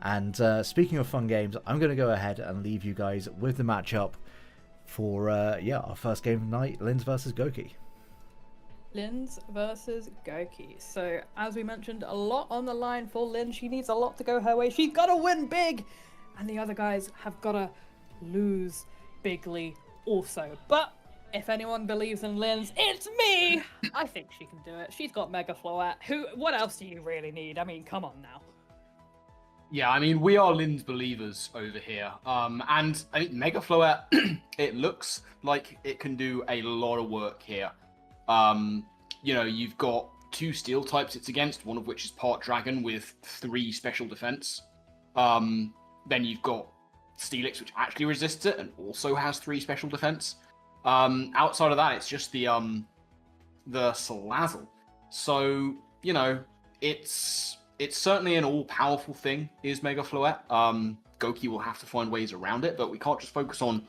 And speaking of fun games, I'm going to go ahead and leave you guys with the matchup for our first game of the night, Linz versus Goki. Linz versus Goki. So, as we mentioned, a lot on the line for Linz. She needs a lot to go her way. She's got to win big. And the other guys have got to lose bigly also. But if anyone believes in Linz, it's me! I think she can do it. She's got Mega Floette. What else do you really need? I mean, come on now. Yeah, I mean, we are Linz believers over here. And I think Mega Floette, it looks like it can do a lot of work here. You've got 2 steel types it's against, one of which is part dragon with 3 special defense. Then you've got Steelix, which actually resists it and also has 3 special defense. Outside of that, it's just the Salazzle. So, it's certainly an all-powerful thing, is Mega Floette. Goki will have to find ways around it, but we can't just focus on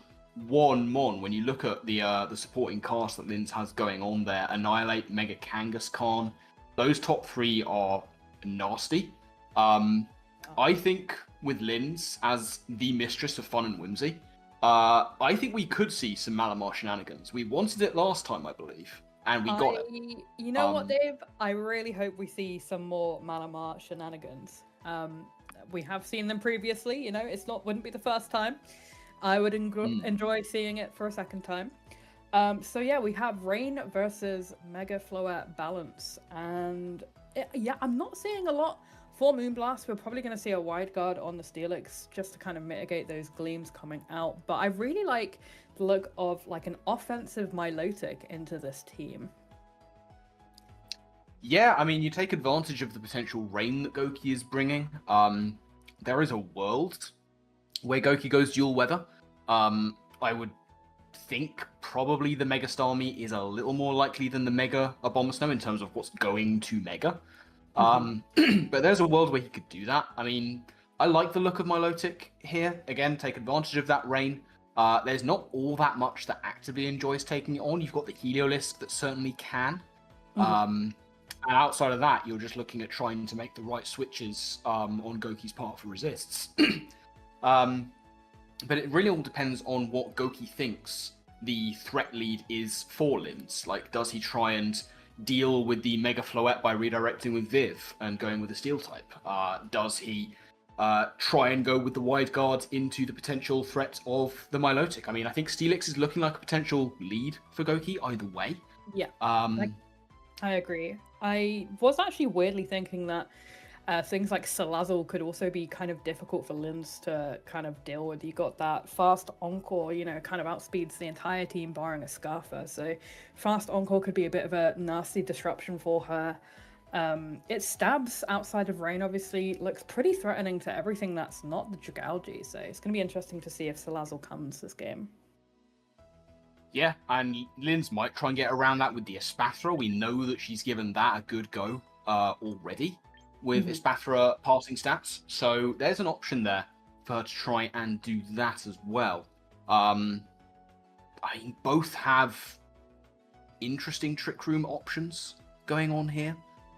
one mon. When you look at the supporting cast that Linz has going on there, Annihilate, Mega Kangaskhan, those top 3 are nasty. I think with Linz as the mistress of fun and whimsy, I think we could see some Malamar shenanigans. We wanted it last time, I believe, and we got it. You know what, Dave? I really hope we see some more Malamar shenanigans. We have seen them previously. Wouldn't be the first time. I would enjoy seeing it for a second time. So yeah, we have Rain versus Mega Floette balance, and I'm not seeing a lot for Moonblast. We're probably going to see a wide guard on the Steelix just to kind of mitigate those gleams coming out. But I really like the look of like an offensive Milotic into this team. Yeah, I mean, you take advantage of the potential rain that Goki is bringing. There is a world where Goki goes dual weather. I would think probably the Mega Starmie is a little more likely than the Mega Abomasnow in terms of what's going to Mega. But there's a world where he could do that. I mean, I like the look of Milotic here. Again, take advantage of that rain. There's not all that much that actively enjoys taking it on. You've got the Heliolisk that certainly can. And outside of that, you're just looking at trying to make the right switches on Goki's part for resists. But it really all depends on what Goki thinks the threat lead is for Linz. Like, does he try and deal with the Mega Floette by redirecting with Viv and going with the Steel type? Does he try and go with the wide guard into the potential threat of the Milotic? I mean, I think Steelix is looking like a potential lead for Goki either way. Yeah, I agree. I was actually weirdly thinking that things like Salazzle could also be kind of difficult for Linz to kind of deal with. You got that fast Encore, kind of outspeeds the entire team barring a Scarfer. So fast Encore could be a bit of a nasty disruption for her. It stabs outside of Rain, obviously, looks pretty threatening to everything that's not the Dragalge. So it's going to be interesting to see if Salazzle comes this game. Yeah, and Linz might try and get around that with the Espathra. We know that she's given that a good go already with Espathra passing stats. So there's an option there for her to try and do that as well. I mean, both have interesting Trick Room options going on here.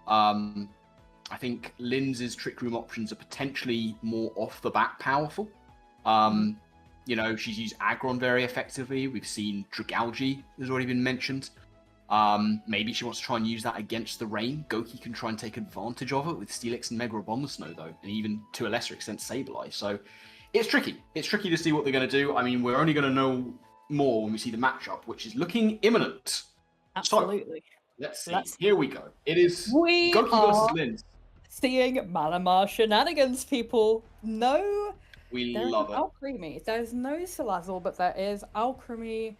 I think Linz's Trick Room options are potentially more off the bat powerful. She's used Aggron very effectively. We've seen Dragalge has already been mentioned. Maybe she wants to try and use that against the rain. Goki can try and take advantage of it with Steelix and Mega Abomasnow, though, and even to a lesser extent Sableye. So it's tricky. It's tricky to see what they're going to do. I mean, we're only going to know more when we see the matchup, which is looking imminent. Absolutely. So, let's see. Here we go. It is we Goki versus Linz. Seeing Malamar shenanigans, people. We love it. Alcremie. There's no Salazzle, but there is Alcremie,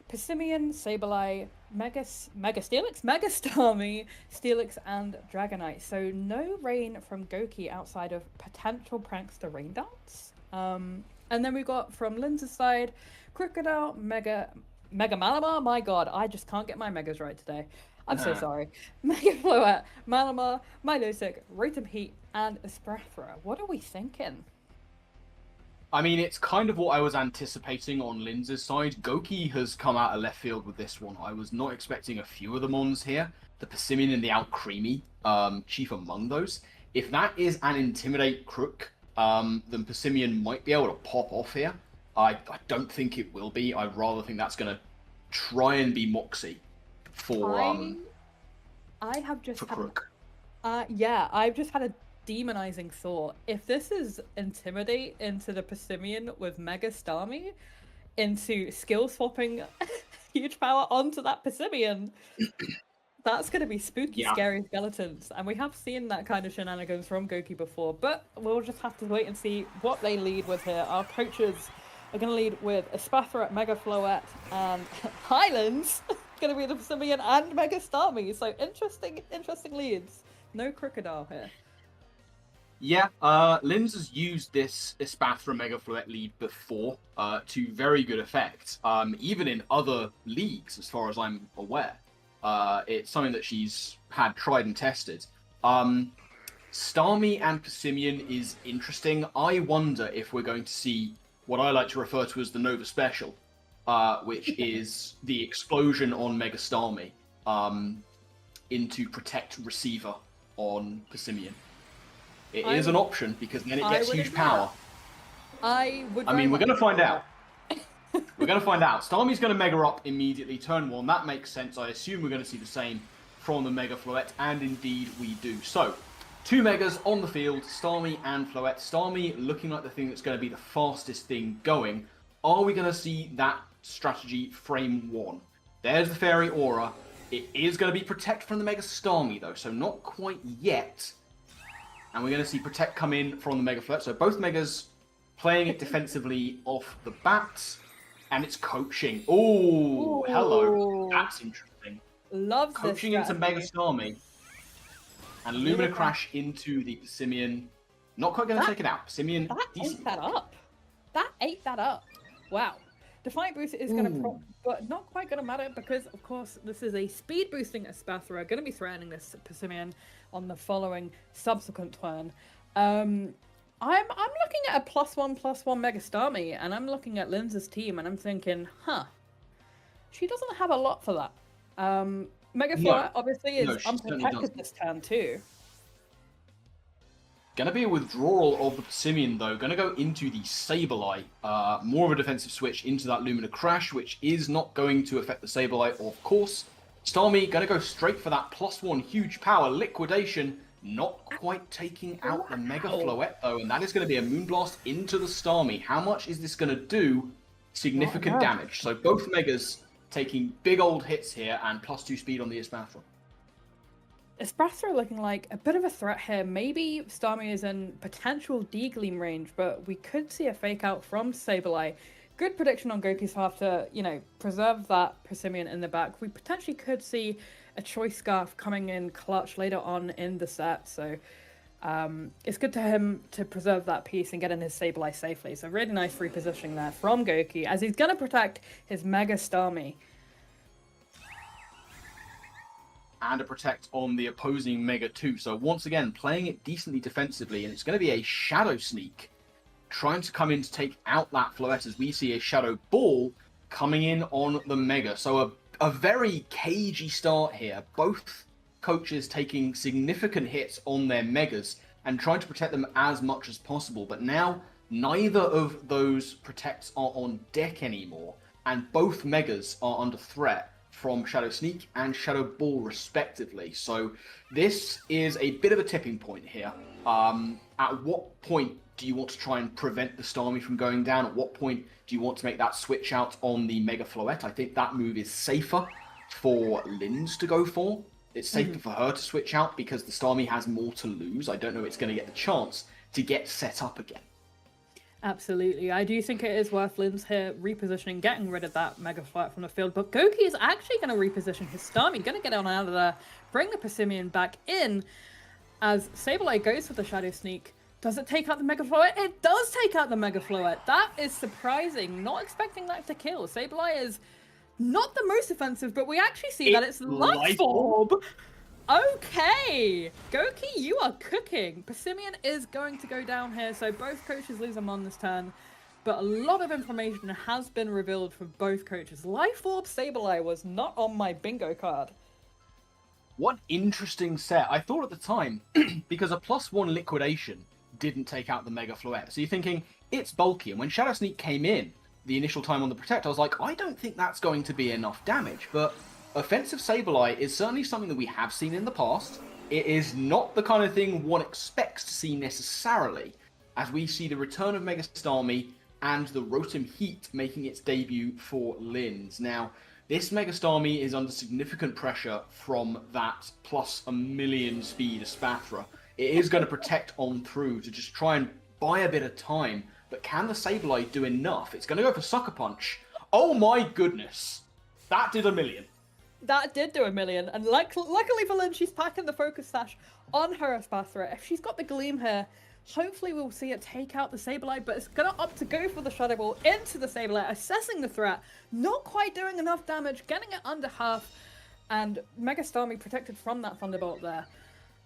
Passimian, Sableye, Mega Steelix, Mega Starmie, Steelix, and Dragonite. So no rain from Goki outside of potential Prankster Rain Dance. And then we got from Linz's side, Crocodile, Mega Malamar. My god, I just can't get my Megas right today. I'm so sorry. Mega Floette, Malamar, Milotic, Rotom Heat, and Espathra. What are we thinking? I mean, it's kind of what I was anticipating on Linz's side. Goki has come out of left field with this one. I was not expecting a few of the mons here. The Passimian and the Alcremie, chief among those. If that is an Intimidate Crook, then Persimmon might be able to pop off here. I don't think it will be. I rather think that's going to try and be Moxie for I have just for had, Crook. yeah, I've just had a demonizing thought. If this is Intimidate into the Persimmon with Mega Starmie, into skill swapping huge power onto that Persimmon, that's going to be spooky, Yeah. scary skeletons. And we have seen that kind of shenanigans from Goki before, but we'll just have to wait and see what they lead with here. Our coaches are going to lead with Espathra, Mega Floette, and Highlands going to be the Persimmon and Mega Starmie. So interesting leads. No Crocodile here. Yeah, Linz has used this Espathra Mega Floette lead before to very good effect. Even in other leagues, as far as I'm aware. It's something that she's had tried and tested. Starmie and Persimmon is interesting. I wonder if we're going to see what I like to refer to as the Nova Special, which is the explosion on Mega Starmie into Protect Receiver on Persimmon. It is an option because then it gets huge power. I mean, we're going to find out. We're going to find out. Starmie's going to Mega up immediately, turn 1. That makes sense. I assume we're going to see the same from the Mega Floette, and indeed we do. So, 2 Megas on the field, Starmie and Floette. Starmie looking like the thing that's going to be the fastest thing going. Are we going to see that strategy frame 1? There's the Fairy Aura. It is going to be Protect from the Mega Starmie, though, so not quite yet. And we're going to see Protect come in from the Mega Floette. So both Megas playing it defensively off the bat. And it's coaching. Oh, hello. That's interesting. Loves coaching this into Mega Starmie. And Lumina Crash into the Persimmon. Not quite going to take it out. Persimmon, that decent. ate that up. That ate that up. Wow. Defiant Boost is going to but not quite going to matter because, of course, this is a speed boosting Espathra. Going to be threatening this Persimmon on the following subsequent turn. I'm looking at a +1/+1 Mega Starmie, and I'm looking at Linz's team, and I'm thinking, she doesn't have a lot for that. Mega Floette obviously is unprotected this turn too. Going to be a withdrawal of the Persimmon, though. Going to go into the Sableye. More of a defensive switch into that Lumina Crash, which is not going to affect the Sableye, of course. Starmie going to go straight for that +1 huge power liquidation. Not quite taking out the Mega Floette, though, and that is going to be a Moonblast into the Starmie. How much is this going to do? Significant damage. So both Megas taking big old hits here, and +2 speed on the Espathra. Espathra looking like a bit of a threat here. Maybe Starmie is in potential D-Gleam range, but we could see a fake out from Sableye. Good prediction on Goki's half to, preserve that Persimmon in the back. We potentially could see a Choice Scarf coming in clutch later on in the set. So it's good to him to preserve that piece and get in his Sableye safely. So really nice repositioning there from Goki as he's going to protect his Mega Starmie. And a Protect on the opposing Mega 2. So once again, playing it decently defensively, and it's going to be a Shadow Sneak trying to come in to take out that Floette as we see a Shadow Ball coming in on the Mega. So a very cagey start here. Both coaches taking significant hits on their Megas and trying to protect them as much as possible. But now neither of those Protects are on deck anymore, and both Megas are under threat from Shadow Sneak and Shadow Ball respectively. So this is a bit of a tipping point here. At what point do you want to try and prevent the Starmie from going down? At what point do you want to make that switch out on the Mega Floette? I think that move is safer for Linz to go for. It's safer for her to switch out because the Starmie has more to lose. I don't know it's going to get the chance to get set up again. Absolutely. I do think it is worth Linz here repositioning, getting rid of that Mega Floette from the field. But Goki is actually going to reposition his Starmie, going to get on out of there, bring the Persimmon back in as Sableye goes for the Shadow Sneak. Does it take out the Mega Floette? It does take out the Mega Floette. That is surprising. Not expecting that to kill. Sableye is not the most offensive, but we actually see that it's Life Orb. Okay, Goki, you are cooking. Persimmon is going to go down here, so both coaches lose them on this turn. But a lot of information has been revealed for both coaches. Life Orb Sableye was not on my bingo card. What interesting set. I thought at the time, because a +1 liquidation didn't take out the Mega Floette. So you're thinking, it's bulky. And when Shadow Sneak came in, the initial time on the Protect, I was like, I don't think that's going to be enough damage. But Offensive Sableye is certainly something that we have seen in the past. It is not the kind of thing one expects to see necessarily, as we see the return of Mega Starmie and the Rotom Heat making its debut for Linz. Now, this Mega Starmie is under significant pressure from that plus a million speed Espathra. It is going to protect on through to just try and buy a bit of time, but can the Sableye do enough? It's going to go for Sucker Punch. Oh my goodness, that did a million. That did do a million, and luckily for Lynn, she's packing the Focus Sash on her Espathra. If she's got the Gleam here, hopefully we'll see it take out the Sableye, but it's going to opt to go for the Shadow Ball into the Sableye, assessing the threat, not quite doing enough damage, getting it under half, and Mega Starmie protected from that Thunderbolt there.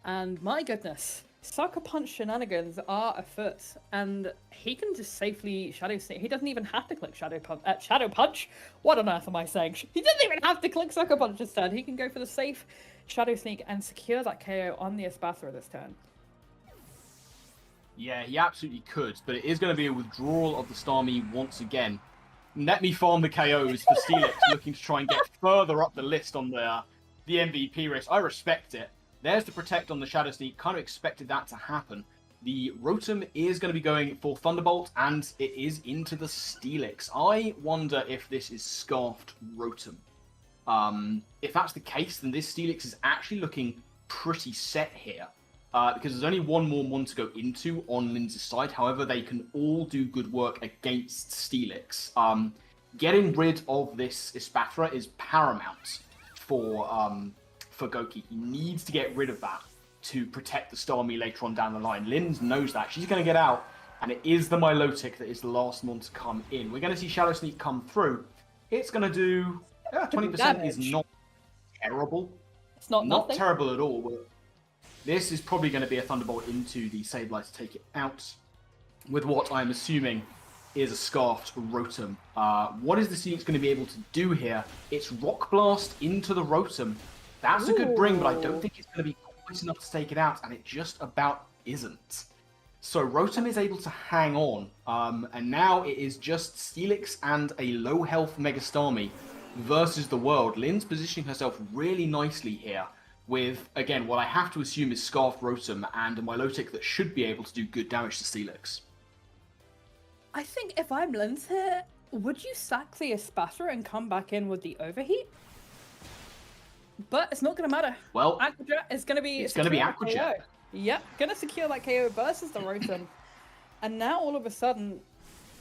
And my goodness, Sucker Punch shenanigans are afoot, and he can just safely Shadow Sneak. He doesn't even have to click Shadow Punch. What on earth am I saying? He doesn't even have to click Sucker Punch this turn. He can go for the safe Shadow Sneak and secure that KO on the Espathra this turn. Yeah, he absolutely could, but it is going to be a withdrawal of the Starmie once again. Let me farm the KOs for Steelix, looking to try and get further up the list on the MVP race. I respect it. There's the Protect on the Shadow Sneak. Kind of expected that to happen. The Rotom is going to be going for Thunderbolt, and it is into the Steelix. I wonder if this is Scarfed Rotom. If that's the case, then this Steelix is actually looking pretty set here. Because there's only one more mon to go into on Linz's side. However, they can all do good work against Steelix. Getting rid of this Espathra is paramount for Goki. He needs to get rid of that to protect the Starmie later on down the line. Linz knows that. She's going to get out, and it is the Milotic that is the last one to come in. We're going to see Shadow Sneak come through. It's going to do 20% is not terrible. It's not terrible at all. This is probably going to be a Thunderbolt into the Sableye to take it out, with what I'm assuming is a Scarfed Rotom. What is the Steelix going to be able to do here? It's Rock Blast into the Rotom. That's a good bring, but I don't think it's going to be quite enough to take it out, and it just about isn't. So Rotom is able to hang on, and now it is just Steelix and a low-health Mega Starmie versus the world. Lynn's positioning herself really nicely here with, again, what I have to assume is Scarfed Rotom and a Milotic that should be able to do good damage to Steelix. I think if I'm Linz here, would you sack the Espathra and come back in with the Overheat? But it's not going to matter. Well, Aquajet is going to be... It's going to be Aquajet. Yep, going to secure that KO versus the Rotom. And now all of a sudden...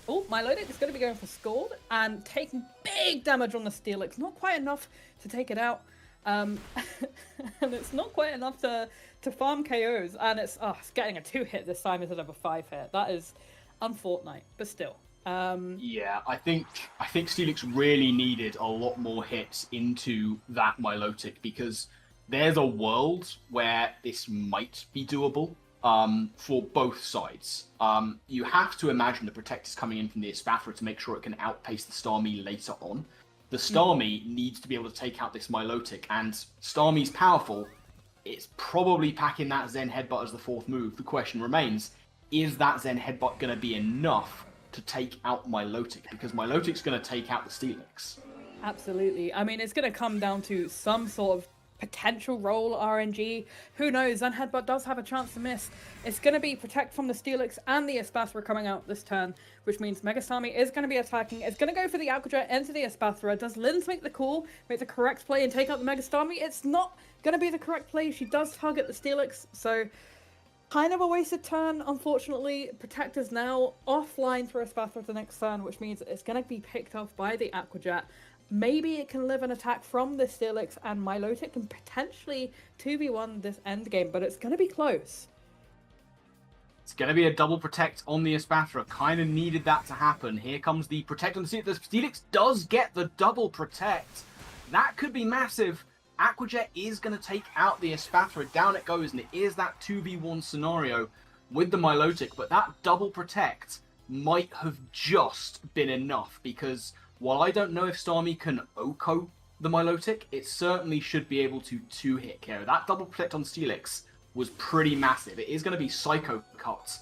Oh, Milotic is going to be going for Scald and taking big damage on the Steelix. Not quite enough to take it out. And it's not quite enough to farm KOs. And it's getting a 2-hit this time instead of a 5-hit. That is unfortunate, but still. Yeah, I think Steelix really needed a lot more hits into that Milotic, because there's a world where this might be doable for both sides. You have to imagine the Protect is coming in from the Espathra to make sure it can outpace the Starmie later on. The Starmie needs to be able to take out this Milotic, and Starmie's powerful. It's probably packing that Zen Headbutt as the fourth move. The question remains, is that Zen Headbutt going to be enough to take out Milotic? Because Milotic's going to take out the Steelix. Absolutely. I mean, it's going to come down to some sort of potential roll RNG. Who knows? Zen Headbutt does have a chance to miss. It's going to be Protect from the Steelix and the Espathra coming out this turn, which means Mega Starmie is going to be attacking. It's going to go for the Aquajet into the Espathra. Does Linz make the call, make the correct play and take out the Mega Starmie? It's not going to be the correct play. She does target the Steelix, so kind of a wasted turn, unfortunately. Protect is now offline for Espathra the next turn, which means it's going to be picked off by the Aquajet. Maybe it can live an attack from the Steelix, and Milotic can potentially 2v1 this end game, but it's going to be close. It's going to be a double Protect on the Espathra. Kind of needed that to happen. Here comes the Protect on the Steelix. The Steelix does get the double Protect. That could be massive. Aquajet is going to take out the Espathra. Down it goes, and it is that 2v1 scenario with the Milotic, but that double Protect might have just been enough, because while I don't know if Starmie can Oko the Milotic, it certainly should be able to 2-hit KO. That double Protect on Steelix was pretty massive. It is going to be Psycho Cut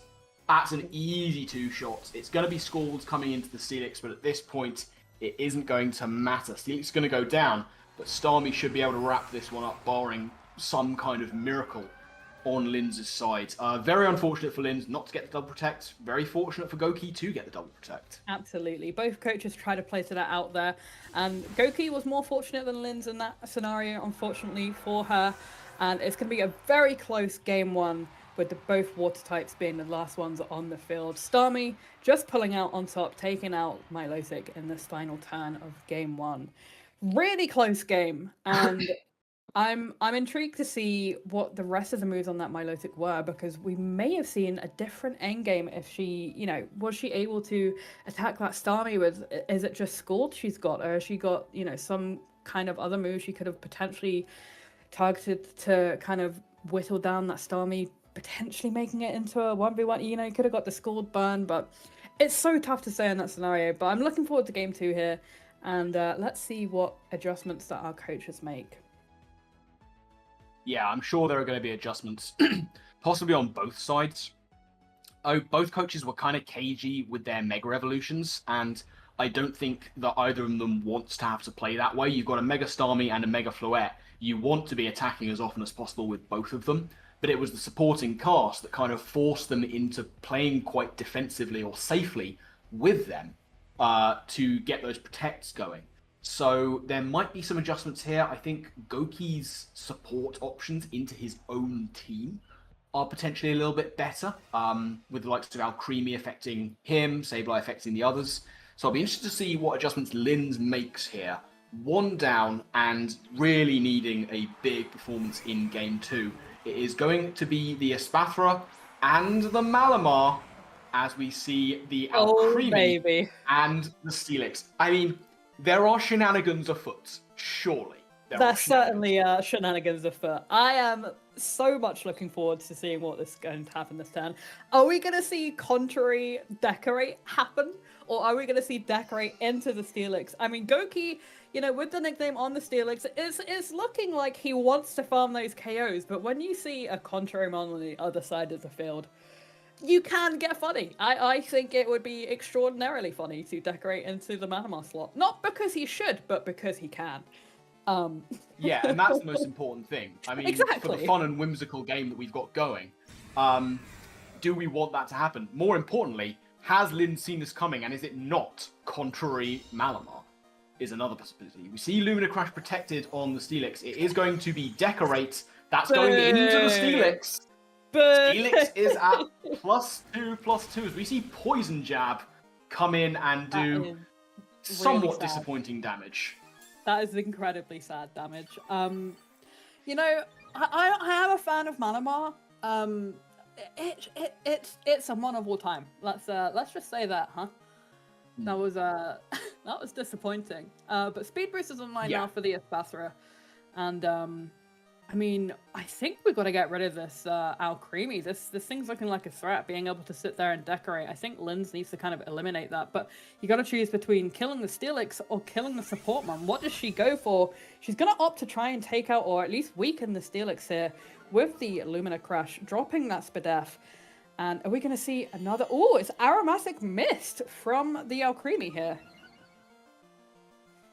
That's an easy 2 shots. It's going to be Scalds coming into the Steelix, but at this point, it isn't going to matter. Steelix is going to go down, but Starmie should be able to wrap this one up, barring some kind of miracle on Linz's side. Very unfortunate for Linz not to get the double protect. Very fortunate for Goki to get the double protect. Absolutely. Both coaches tried to play to that out there. And Goki was more fortunate than Linz in that scenario, unfortunately, for her. And it's going to be a very close game 1, with both water types being the last ones on the field. Starmie just pulling out on top, taking out Milotic in this final turn of game 1. Really close game. And I'm intrigued to see what the rest of the moves on that Milotic were, because we may have seen a different endgame if she, was she able to attack that Starmie with, is it just Scald she's got, or has she got, some kind of other move she could have potentially targeted to kind of whittle down that Starmie, potentially making it into a 1v1, could have got the Scald burn, but it's so tough to say in that scenario. But I'm looking forward to game 2 here, and let's see what adjustments that our coaches make. Yeah, I'm sure there are going to be adjustments, possibly on both sides. Both coaches were kind of cagey with their Mega Evolutions, and I don't think that either of them wants to have to play that way. You've got a Mega Starmie and a Mega Floette. You want to be attacking as often as possible with both of them, but it was the supporting cast that kind of forced them into playing quite defensively or safely with them to get those protects going. So there might be some adjustments here. I think Goki's support options into his own team are potentially a little bit better, with the likes of Alcremie affecting him, Sableye affecting the others. So I'll be interested to see what adjustments Linz makes here. 1 down and really needing a big performance in game 2. It is going to be the Espathra and the Malamar as we see the Alcremie and the Steelix. I mean, there are shenanigans afoot, surely. There's certainly shenanigans afoot. I am so much looking forward to seeing what is going to happen this turn. Are we going to see Contrary Decorate happen? Or are we going to see Decorate into the Steelix? I mean, Goki, with the nickname on the Steelix, is looking like he wants to farm those KOs. But when you see a Contrary Mon on the other side of the field, you can get funny. I think it would be extraordinarily funny to Decorate into the Manamar slot. Not because he should, but because he can. Yeah, and that's the most important thing. I mean, exactly. For the fun and whimsical game that we've got going, do we want that to happen? More importantly, has Lynn seen this coming, and is it not Contrary Malamar? Is another possibility. We see Lumina Crash protected on the Steelix. It is going to be Decorate. That's going into the Steelix. Steelix is at +2/+2 as we see Poison Jab come in and do somewhat disappointing damage. That is incredibly sad damage. I am a fan of Malamar. It's a mon of all time. Let's just say that, huh? That was that was disappointing. But Speed Boost is online now for the Espathra, and I mean, I think we've got to get rid of this Alcremie. This thing's looking like a threat, being able to sit there and Decorate. I think Linz needs to kind of eliminate that. But you got to choose between killing the Steelix or killing the support man. What does she go for? She's going to opt to try and take out or at least weaken the Steelix here with the Lumina Crash, dropping that Spadef. And are we going to see another... Oh, it's Aromatic Mist from the Alcremie here.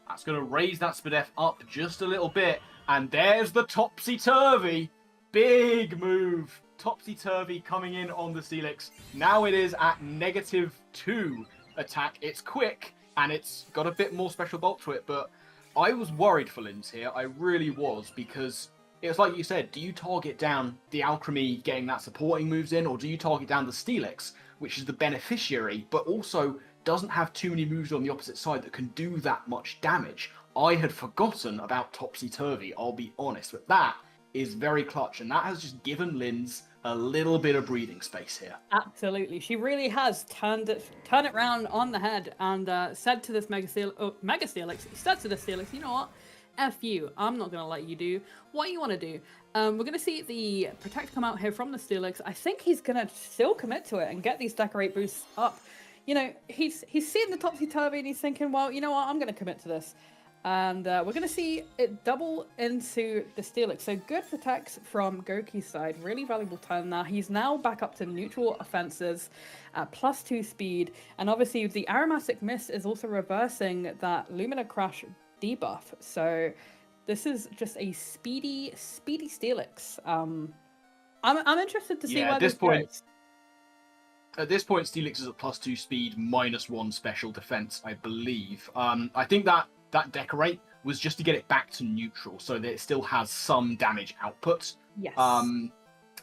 That's going to raise that Spadef up just a little bit. And there's the Topsy-Turvy. Big move. Topsy-Turvy coming in on the Steelix. Now it is at -2 attack. It's quick, and it's got a bit more special bulk to it. But I was worried for Linz here. I really was, because it was like you said, do you target down the Alcremie getting that supporting moves in, or do you target down the Steelix, which is the beneficiary, but also doesn't have too many moves on the opposite side that can do that much damage? I had forgotten about Topsy-Turvy, I'll be honest, but that is very clutch, and that has just given Linz a little bit of breathing space here. Absolutely. She really has turned it round on the head and said to this Mega Steelix, said to the Steelix, you know what? F you, I'm not going to let you do what you want to do. We're going to see the Protect come out here from the Steelix. I think he's going to still commit to it and get these Decorate boosts up. He's seeing the Topsy-Turvy and he's thinking, well, you know what? I'm going to commit to this. And we're going to see it double into the Steelix. So good protects from Goki's side. Really valuable turn now. He's now back up to neutral offenses at +2 speed. And obviously the Aromatic Mist is also reversing that Lumina Crash debuff. So this is just a speedy Steelix. I'm interested to see where this goes. At this point, Steelix is at +2 speed, -1 special defense, I believe. I think that decorate was just to get it back to neutral, so that it still has some damage output. Yes.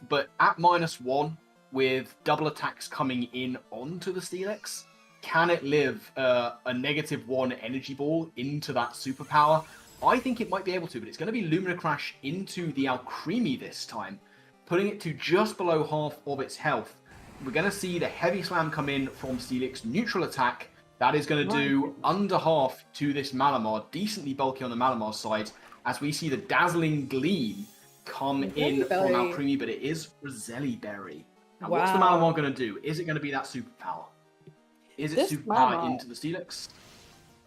But at -1, with double attacks coming in onto the Steelix, can it live a -1 energy ball into that superpower? I think it might be able to, but it's going to be Lumina Crash into the Alcremie this time, putting it to just below half of its health. We're going to see the Heavy Slam come in from Steelix, neutral attack. That is going to do under half to this Malamar, decently bulky on the Malamar side, as we see the Dazzling Gleam come in from Alcremie, but it is Roselli Berry. Now, what's the Malamar going to do? Is it going to be that superpower? Is it superpower into the Steelix?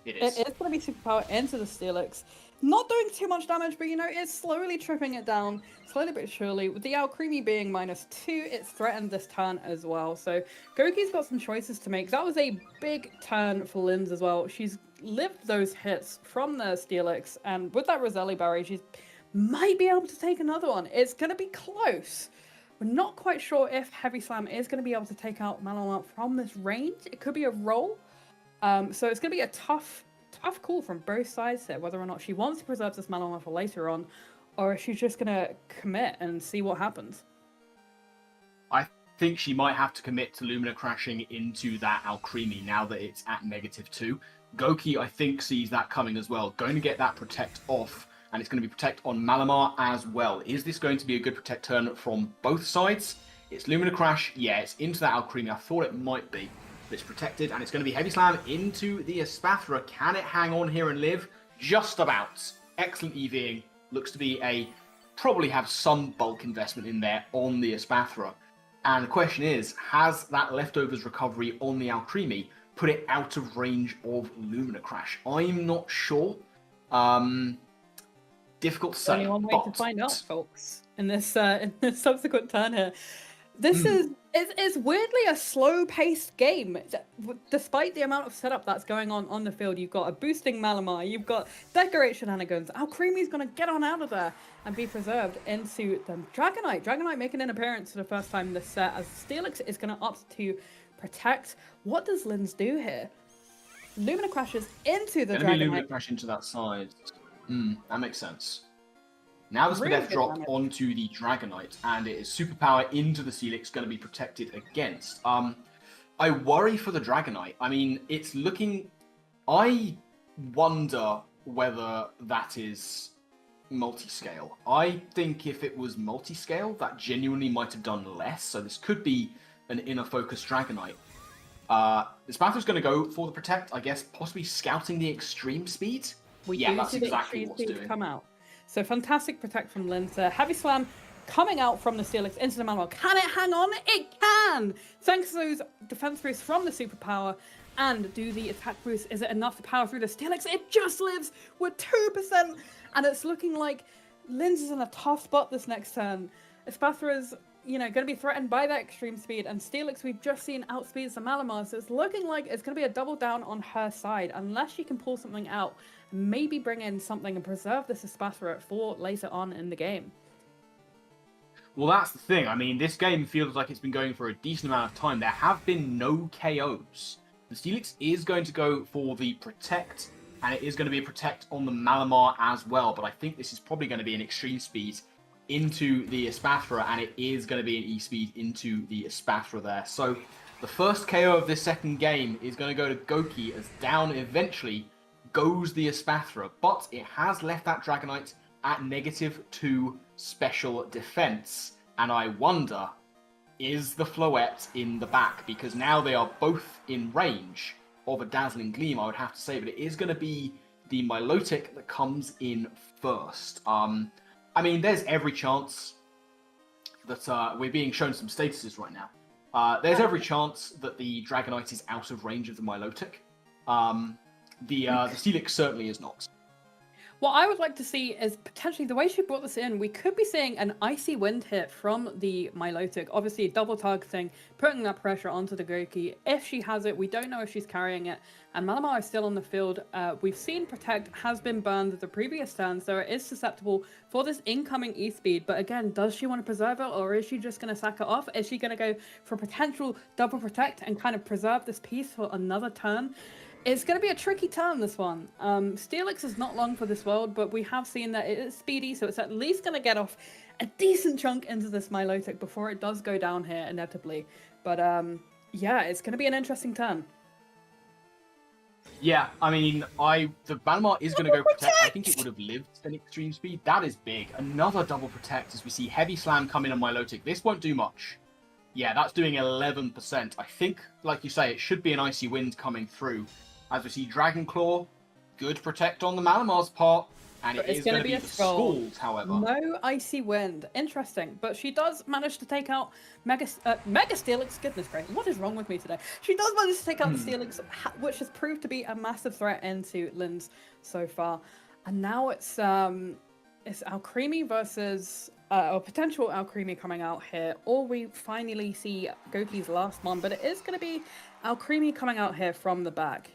It is. It is going to be superpower into the Steelix. Not doing too much damage, but it's slowly tripping it down, slowly but surely. With the Alcremie being -2, it's threatened this turn as well. So Goki's got some choices to make. That was a big turn for Linz as well. She's lived those hits from the Steelix, and with that Roselli Berry, she might be able to take another one. It's going to be close. We're not quite sure if Heavy Slam is going to be able to take out Malamar from this range. It could be a roll. So it's going to be a tough call from both sides here, whether or not she wants to preserve this Malamar for later on, or if she's just going to commit and see what happens. I think she might have to commit to Lumina crashing into that Alcremie now that it's at -2. Goki, I think, sees that coming as well. Going to get that protect off, and it's going to be protect on Malamar as well. Is this going to be a good protect turn from both sides? It's Lumina Crash. Yeah, it's into that Alcremie. I thought it might be. But it's protected, and it's going to be Heavy Slam into the Espathra. Can it hang on here and live? Just about. Excellent EVing. Looks to be probably have some bulk investment in there on the Espathra. And the question is, has that leftovers recovery on the Alcremie put it out of range of Lumina Crash? I'm not sure. Difficult to say. Only one way to find out, folks, in this subsequent turn here. This is weirdly a slow-paced game. Despite the amount of setup that's going on the field, you've got a boosting Malamar, you've got Decorate shenanigans. Alcremie's going to get on out of there and be preserved into the Dragonite. Dragonite making an appearance for the first time in this set, as Steelix is going to opt to protect. What does Linz do here? Lumina crashes into the Dragonite. Lumina crash into that side. That makes sense. Now the Spadef drop onto the Dragonite, and it is superpower into the Steelix, going to be protected against. I worry for the Dragonite. I mean, it's looking... I wonder whether that is multi-scale. I think if it was multi-scale, that genuinely might have done less, so this could be an inner-focused Dragonite. The Spathra's going to go for the protect, I guess, possibly scouting the extreme speed. That's exactly what's doing. Come out. So fantastic protect from Linz. Heavy Slam coming out from the Steelix into the Malamar. Can it hang on? It can! Thanks to those defense boosts from the superpower. And do the attack boost, is it enough to power through the Steelix? It just lives with 2%! And it's looking like Linz is in a tough spot this next turn. Espathra's, going to be threatened by that extreme speed. And Steelix, we've just seen outspeeds the Malamar. So it's looking like it's going to be a double down on her side. Unless she can pull something out. Maybe bring in something and preserve this Espathra for later on in the game. Well, that's the thing. I mean, this game feels like it's been going for a decent amount of time. There have been no KOs. The Steelix is going to go for the protect, and it is going to be a protect on the Malamar as well. But I think this is probably going to be an extreme speed into the Espathra, and it is going to be an E-speed into the Espathra there. So the first KO of this second game is going to go to Goki, as down eventually goes the Espathra, but it has left that Dragonite at -2 special defense. And I wonder, is the Floette in the back? Because now they are both in range of a Dazzling Gleam, I would have to say, but it is going to be the Milotic that comes in first. I mean, there's every chance that we're being shown some statuses right now. There's every chance that the Dragonite is out of range of the Milotic. The Steelix certainly is not. What I would like to see is potentially the way she brought this in, we could be seeing an icy wind hit from the Milotic. Obviously, double targeting, putting that pressure onto the Goki. If she has it, we don't know if she's carrying it. And Malamar is still on the field. We've seen Protect has been burned the previous turn, so it is susceptible for this incoming E-Speed. But again, does she want to preserve it, or is she just going to sack it off? Is she going to go for potential double Protect and kind of preserve this piece for another turn? It's going to be a tricky turn, this one. Steelix is not long for this world, but we have seen that it is speedy, so it's at least going to get off a decent chunk into this Milotic before it does go down here, inevitably. But yeah, it's going to be an interesting turn. Yeah, I mean, the Malamar is going to go protect. I think it would have lived an extreme speed. That is big. Another double protect as we see heavy slam come in on Milotic. This won't do much. Yeah, that's doing 11%. I think, like you say, it should be an icy wind coming through. As we see Dragon Claw, good protect on the Malamar's part. And it is going to be the Scald, however. No icy wind. Interesting. But she does manage to take out Mega Steelix. Goodness gracious, what is wrong with me today? She does manage to take out the Steelix, which has proved to be a massive threat into Linz so far. And now it's Alcremie versus or potential Alcremie coming out here, or we finally see Goki's last one. But it is going to be Alcremie coming out here from the back.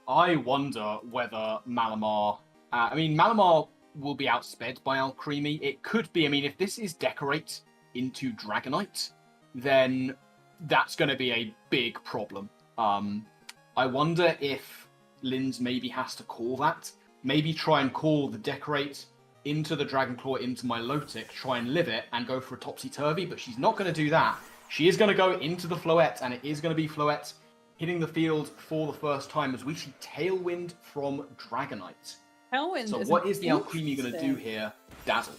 I wonder whether Malamar... Malamar will be outsped by Alcremie. It could be, if this is Decorate into Dragonite, then that's going to be a big problem. I wonder if Linz maybe has to call that. Maybe try and call the Decorate into the Dragon Claw into Milotic, try and live it, and go for a Topsy-Turvy, but she's not going to do that. She is going to go into the Floette, and it is going to be Floette hitting the field for the first time as we see Tailwind from Dragonite. Tailwind. So what is the Alcremie going to do here? Dazzle.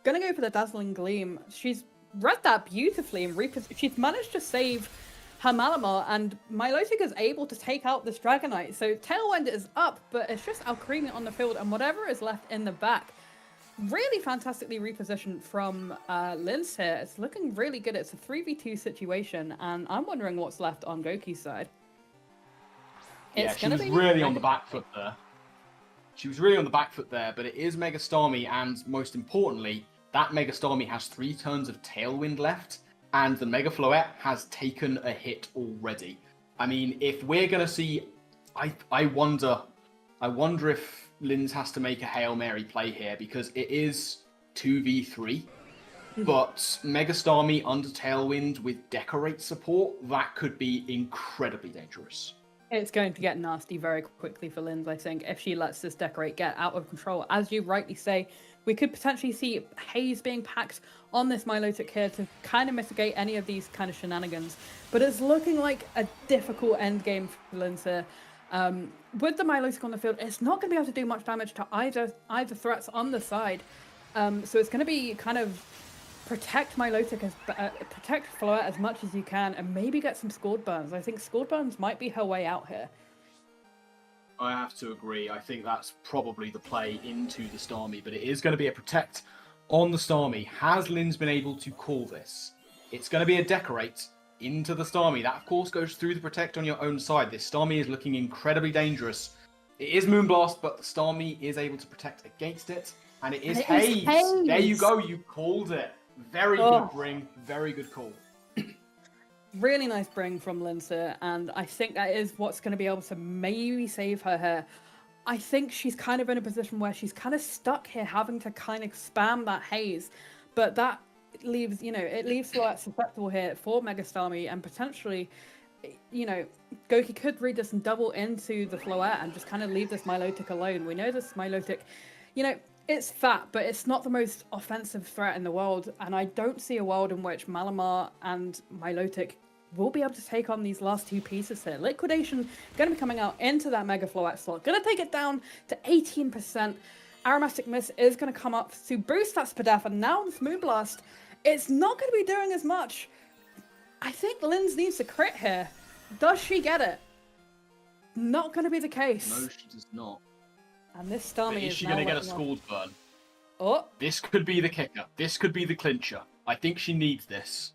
Gonna go for the Dazzling Gleam. She's read that beautifully and she's managed to save her Malamar, and Milotic is able to take out this Dragonite. So Tailwind is up, but it's just Alcremie on the field, and whatever is left in the back. Really fantastically repositioned from Linz here. It's looking really good. It's a 3v2 situation, and I'm wondering what's left on Goki's side. Yeah, she was really on the back foot there. She was really on the back foot there, but it is Mega Starmie, and most importantly, that Mega Starmie has 3 turns of Tailwind left, and the Mega Floette has taken a hit already. If we're going to see... I wonder if Linz has to make a Hail Mary play here, because it is 2v3, but Mega Starmie under Tailwind with Decorate support, that could be incredibly dangerous. It's going to get nasty very quickly for Linz, I think, if she lets this Decorate get out of control. As you rightly say, we could potentially see Haze being packed on this Milotic here to kind of mitigate any of these kind of shenanigans, but it's looking like a difficult endgame for Linz here. With the Milotic on the field, it's not going to be able to do much damage to either threats on the side. So it's going to be kind of protect Milotic, protect Floette as much as you can, and maybe get some Scald Burns. I think Scald Burns might be her way out here. I have to agree. I think that's probably the play into the Starmie, but it is going to be a protect on the Starmie. Has Linz been able to call this? It's going to be a Decorate into the Starmie. That, of course, goes through the protect on your own side. This Starmie is looking incredibly dangerous. It is Moonblast, but the Starmie is able to protect against it. And it is Haze. There you go. You called it. Very good bring. Very good call. Really nice bring from Linz here, and I think that is what's going to be able to maybe save her here. I think she's kind of in a position where she's kind of stuck here, having to kind of spam that Haze, but that leaves, it leaves Floette susceptible here for Mega Starmie, and potentially, Goki could read this and double into the Floette and just kind of leave this Milotic alone. We know this Milotic, it's fat, but it's not the most offensive threat in the world, and I don't see a world in which Malamar and Milotic will be able to take on these last 2 pieces here. Liquidation going to be coming out into that Mega Floette slot, going to take it down to 18%. Aromatic Mist is going to come up to boost that Spadef, and now this Moonblast, it's not going to be doing as much. I think Linz needs to crit here. Does she get it? Not going to be the case. No, she does not. And this Starmie is she going to get a Scald Burn? Oh. This could be the kicker. This could be the clincher. I think she needs this.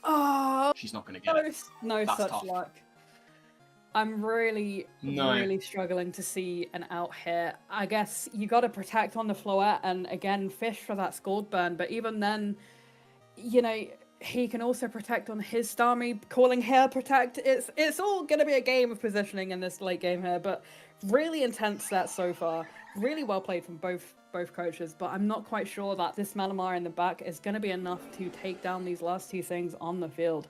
Oh. She's not going to get it. No That's such tough. luck. I'm really, No. really struggling to see an out here. I guess you got to protect on the floette and again fish for that scored burn. But even then, you know, he can also protect on his Starmie, calling her protect. It's all gonna be a game of positioning in this late game here, but really intense set so far. Really well played from both coaches, but I'm not quite sure that this Malamar in the back is gonna be enough to take down these last two things on the field.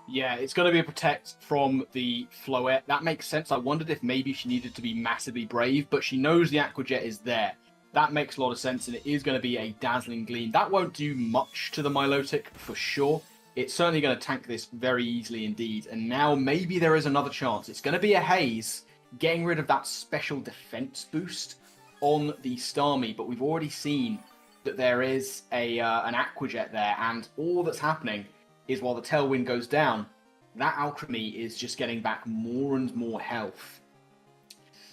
Yeah, it's going to be a protect from the Floette. That makes sense. I wondered if maybe she needed to be massively brave, but she knows the Aquajet is there. That makes a lot of sense, and it is going to be a dazzling gleam. That won't do much to the Milotic for sure. It's certainly going to tank this very easily indeed. And now maybe there is another chance. It's going to be a Haze getting rid of that special defense boost on the Starmie, but we've already seen that there is an Aquajet there, and all that's happening is while the Tailwind goes down, that Alchemy is just getting back more and more health.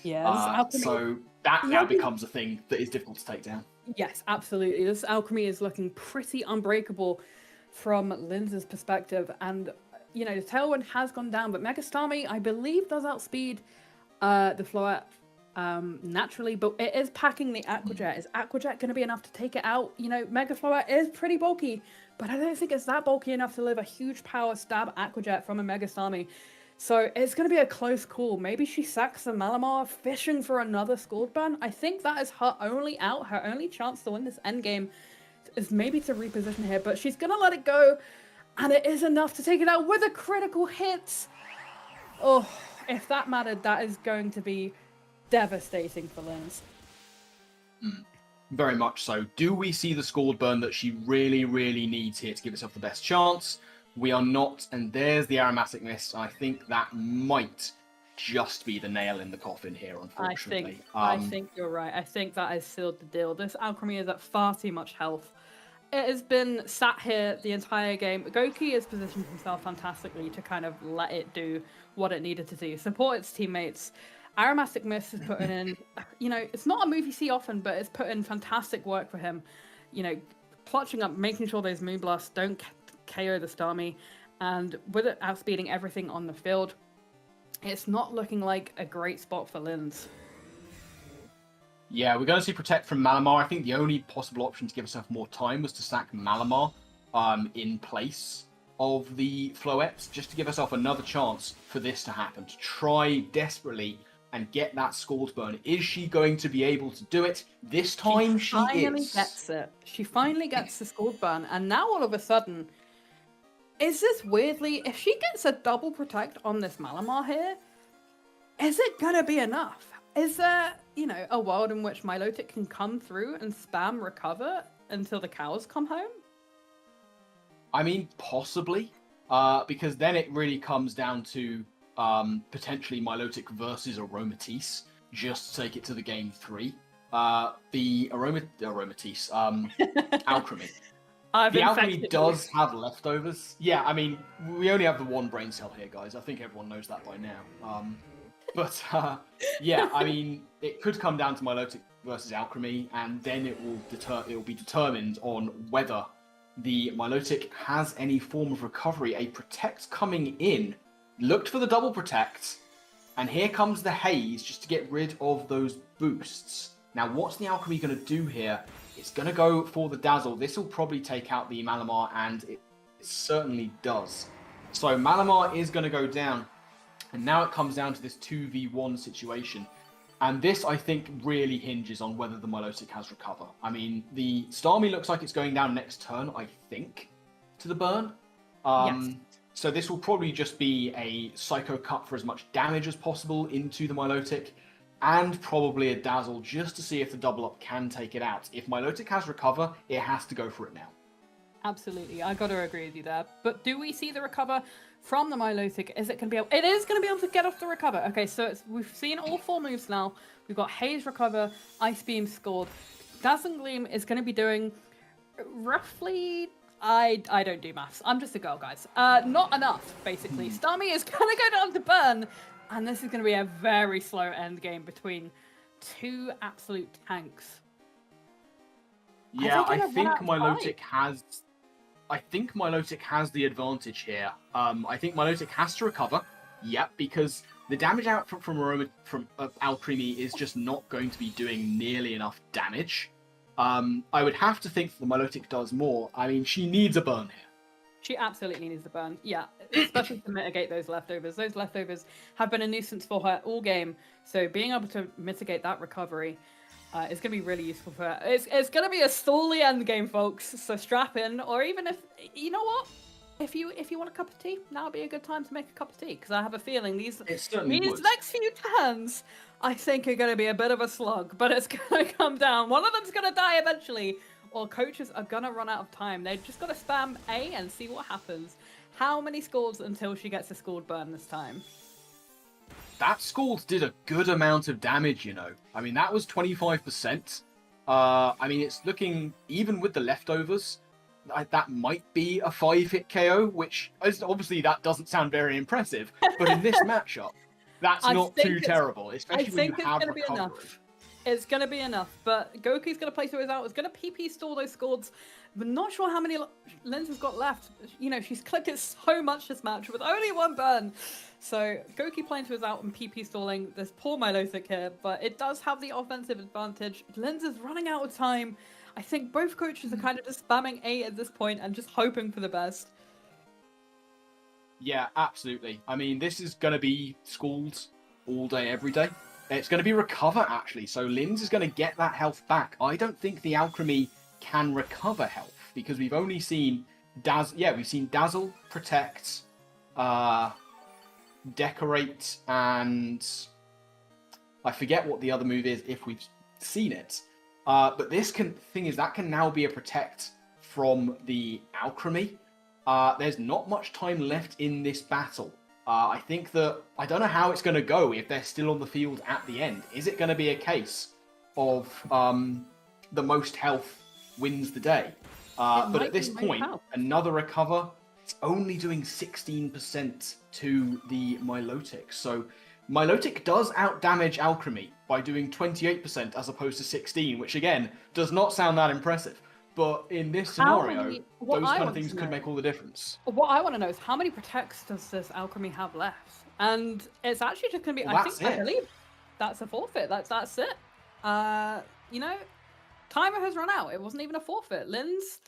Yeah, so that now becomes a thing that is difficult to take down. Yes, absolutely. This Alchemy is looking pretty unbreakable from Linz's perspective. And, you know, the Tailwind has gone down, but Mega Starmie, I believe, does outspeed the Floette naturally, but it is packing the Aquajet. Is Aquajet going to be enough to take it out? You know, Mega Floette is pretty bulky, but I don't think it's that bulky enough to live a huge power stab Aquajet from a Mega Starmie. So it's going to be a close call. Maybe she sacks the Malamar, fishing for another Scald Burn. I think that is her only out, her only chance to win this endgame is maybe to reposition here, but she's going to let it go, and it is enough to take it out with a critical hit. Oh, if that mattered, that is going to be devastating for Linz. Very much so. Do we see the Scald Burn that she really, really needs here to give herself the best chance? We are not, and there's the Aromatic Mist. I think that might just be the nail in the coffin here, unfortunately. I think you're right. I think that has sealed the deal. This Alchemy is at far too much health. It has been sat here the entire game. Goki has positioned himself fantastically to kind of let it do what it needed to do, support its teammates. Aromatic Mist is putting in, you know, it's not a move you see often, but it's put in fantastic work for him. You know, clutching up, making sure those Moonblasts don't KO the Starmie, and with it outspeeding everything on the field, it's not looking like a great spot for Linz. Yeah, we're going to see Protect from Malamar. I think the only possible option to give herself more time was to sack Malamar in place of the Floettes, just to give herself another chance for this to happen, to try desperately and get that Scald Burn. Is she going to be able to do it? This time she finally is. Gets it. She finally gets the Scald Burn, and now all of a sudden, is this weirdly, if she gets a double protect on this Malamar here, is it gonna be enough? Is there, you know, a world in which Milotic can come through and spam recover until the cows come home? I mean, possibly, because then it really comes down to potentially Milotic versus Aromatisse, just to take it to the game 3. The Aromatisse, Alchemy. The Alchemy does have leftovers. Yeah, I mean, we only have the one brain cell here, guys. I think everyone knows that by now. But yeah, I mean, it could come down to Milotic versus Alchemy, and then it will be determined on whether the Milotic has any form of recovery. A Protect coming in. Looked for the double Protect, and here comes the Haze just to get rid of those boosts. Now, what's the Alchemy going to do here? It's going to go for the Dazzle. This will probably take out the Malamar, and it certainly does. So Malamar is going to go down, and now it comes down to this 2v1 situation. And this, I think, really hinges on whether the Milotic has recover. I mean, the Starmie looks like it's going down next turn, I think, to the burn. Yes. So this will probably just be a Psycho Cut for as much damage as possible into the Milotic, and probably a Dazzle just to see if the double up can take it out. If Milotic has recover, it has to go for it now. Absolutely, I gotta agree with you there. But do we see the recover from the Milotic? Is it gonna be able? It is gonna be able to get off the recover. Okay, so we've seen all 4 moves now. We've got Haze recover, Ice Beam scored. Dazzling Gleam is gonna be doing roughly. I don't do maths. I'm just a girl, guys. Not enough, basically. Starmie is gonna go down to burn, and this is gonna be a very slow end game between 2 absolute tanks. Yeah, I think Milotic has. I think Milotic has the advantage here. I think Milotic has to recover. Yep, because the damage output from Alcremie is just not going to be doing nearly enough damage. I would have to think that the Milotic does more. I mean, she needs a burn here. She absolutely needs the burn. Yeah, especially to mitigate those leftovers. Those leftovers have been a nuisance for her all game. So being able to mitigate that recovery is going to be really useful for her. It's going to be a stally end game, folks. So strap in, or even if you know what. If you want a cup of tea, now would be a good time to make a cup of tea, because I have a feeling these next few turns, I think, are going to be a bit of a slug, but it's going to come down. One of them's going to die eventually, or coaches are going to run out of time. They just got to spam A and see what happens. How many scalds until she gets a scald burn this time? That scald did a good amount of damage, you know. I mean, that was 25%. I mean, it's looking, even with the leftovers, that might be a 5-hit KO, which is, obviously that doesn't sound very impressive, but in this matchup, that's not too terrible, especially when you have recovery. It's going to be enough, but Goku's going to play through his out. It's going to PP stall those scalds. But not sure how many Linz has got left. You know, she's clipped it so much this match with only one burn. So Goku playing to his out and PP stalling. There's poor Milotic here, but it does have the offensive advantage. Linz is running out of time. I think both coaches are kind of just spamming A at this point and just hoping for the best. Yeah, absolutely. I mean, this is going to be scalds all day, every day. It's going to be recover, actually. So Linz is going to get that health back. I don't think the Alchemy can recover health, because we've only seen we've seen Dazzle, Protect, Decorate, and I forget what the other move is if we've seen it. But that can now be a Protect from the Alchemy. There's not much time left in this battle. I think that, I don't know how it's going to go if they're still on the field at the end. Is it going to be a case of the most health wins the day? But at this point, another recover, it's only doing 16% to the Milotic. So Milotic does outdamage Alchemy by doing 28% as opposed to 16, which again, does not sound that impressive. But in this scenario, those kind of things could make all the difference. What I want to know is how many protects does this Alchemy have left? And it's actually just going to be, I believe that's a forfeit. That's it. You know, timer has run out. It wasn't even a forfeit. Linz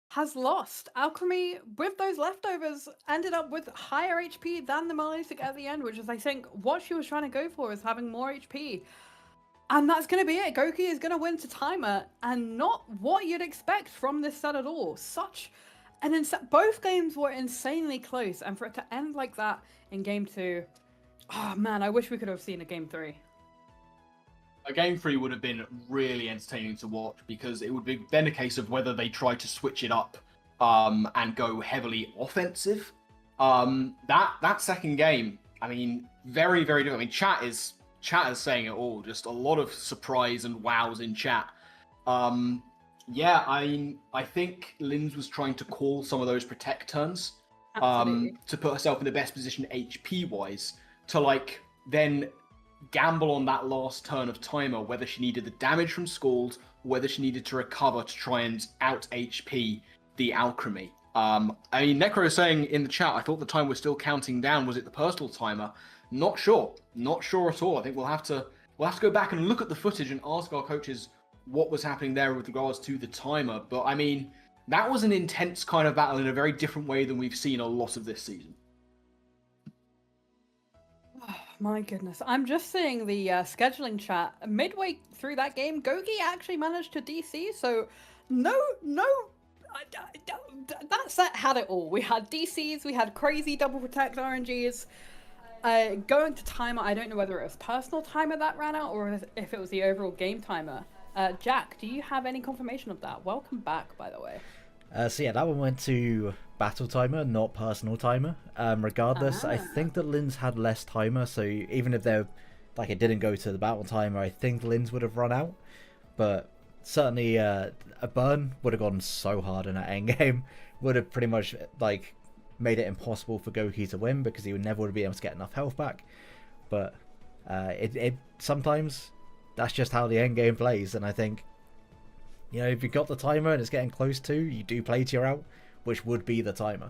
has lost. Alchemy, with those leftovers, ended up with higher HP than the Milotic at the end, which is, I think, what she was trying to go for, is having more HP. And that's going to be it. Goku is going to win to timer, and not what you'd expect from this set at all. Both games were insanely close, and for it to end like that in Game 2, oh man, I wish we could have seen a Game 3. A Game 3 would have been really entertaining to watch, because it would be then a case of whether they try to switch it up and go heavily offensive. That second game, I mean, very, very different. I mean, chat is saying it all. Just a lot of surprise and wows in chat. Yeah, I think Linz was trying to call some of those protect turns to put herself in the best position HP wise to then gamble on that last turn of timer, whether she needed the damage from Scald, whether she needed to recover to try and out HP the Alchemy. I mean, Necro is saying in the chat, I thought the time was still counting down. Was it the personal timer? Not sure at all. I think we'll have to go back and look at the footage and ask our coaches what was happening there with regards to the timer. But I mean, that was an intense kind of battle in a very different way than we've seen a lot of this season. Oh, my goodness. I'm just seeing the scheduling chat. Midway through that game, Gogi actually managed to DC, so that set had it all. We had DCs, we had crazy double protect RNGs. Going to timer, I don't know whether it was personal timer that ran out or if it was the overall game timer. Jack, do you have any confirmation of that? Welcome back, by the way. So yeah, that one went to battle timer, not personal timer. Regardless, I think that Linz had less timer, so even if it didn't go to the battle timer, I think Linz would have run out. But certainly a burn would have gone so hard in that end game. Would have pretty much made it impossible for Goku to win, because he would never be able to get enough health back. But it sometimes that's just how the end game plays, and I think, you know, if you've got the timer and it's getting close to, you do play to your out, which would be the timer.